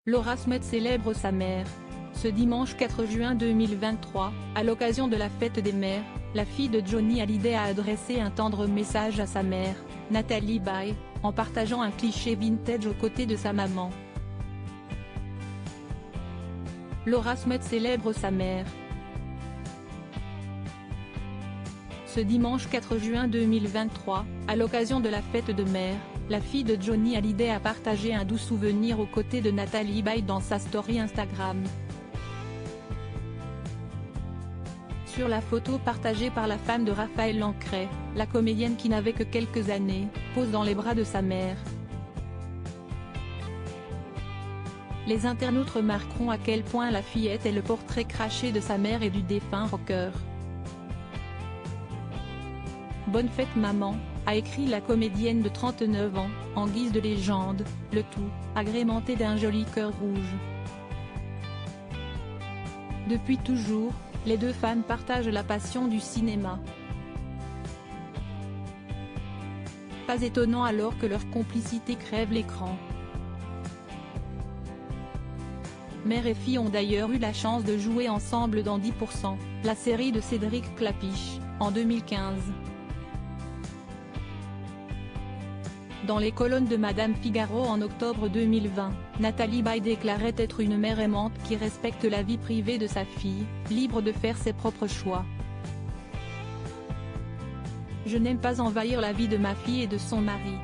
Laura Smet célèbre sa mère. Ce dimanche 4 juin 2023, à l'occasion de la fête des mères, la fille de Johnny Hallyday a adressé un tendre message à sa mère, Natalie Baye, en partageant un cliché vintage aux côtés de sa maman. Laura Smet célèbre sa mère. Ce dimanche 4 juin 2023, à l'occasion de la fête de mères, la fille de Johnny Hallyday a partagé un doux souvenir aux côtés de Natalie Baye dans sa story Instagram. Sur la photo partagée par la femme de Raphaël Lancret, la comédienne qui n'avait que quelques années, pose dans les bras de sa mère. Les internautes remarqueront à quel point la fillette est le portrait craché de sa mère et du défunt rocker. Bonne fête maman, a écrit la comédienne de 39 ans, en guise de légende, le tout, agrémenté d'un joli cœur rouge. Depuis toujours, les deux femmes partagent la passion du cinéma. Pas étonnant alors que leur complicité crève l'écran. Mère et fille ont d'ailleurs eu la chance de jouer ensemble dans 10%, la série de Cédric Klapisch, en 2015. Dans les colonnes de Madame Figaro en octobre 2020, Natalie Baye déclarait être une mère aimante qui respecte la vie privée de sa fille, libre de faire ses propres choix. Je n'aime pas envahir la vie de ma fille et de son mari.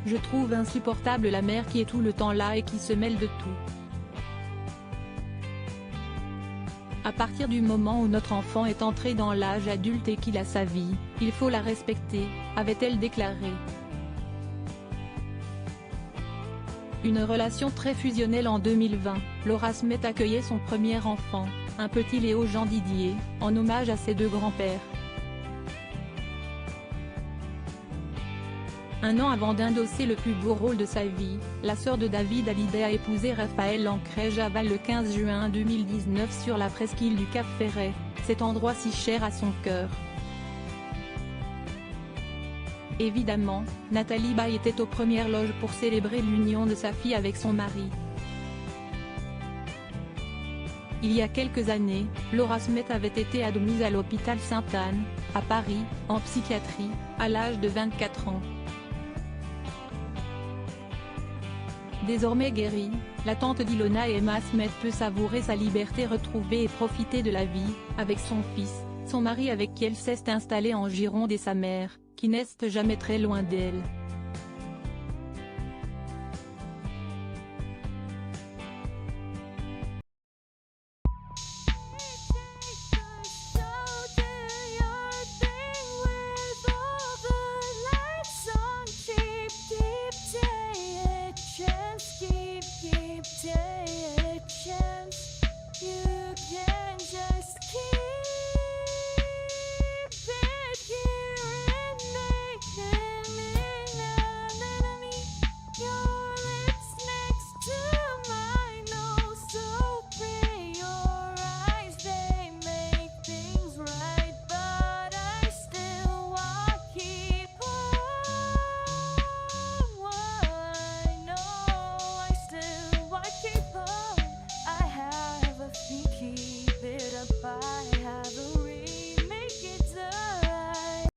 Je trouve insupportable la mère qui est tout le temps là et qui se mêle de tout. À partir du moment où notre enfant est entré dans l'âge adulte et qu'il a sa vie, il faut la respecter, avait-elle déclaré. Une relation très fusionnelle en 2020, Laura Smet accueillait son premier enfant, un petit Léo Jean Didier, en hommage à ses deux grands-pères. Un an avant d'endosser le plus beau rôle de sa vie, la sœur de David Hallyday a épousé Raphaël Lancret Javal le 15 juin 2019 sur la presqu'île du Cap Ferret, cet endroit si cher à son cœur. Évidemment, Natalie Baye était aux premières loges pour célébrer l'union de sa fille avec son mari. Il y a quelques années, Laura Smet avait été admise à l'hôpital Sainte-Anne, à Paris, en psychiatrie, à l'âge de 24 ans. Désormais guérie, la tante d'Ilona Emma Smet peut savourer sa liberté retrouvée et profiter de la vie, avec son fils, son mari avec qui elle s'est installée en Gironde et sa mère, qui n'est jamais très loin d'elle.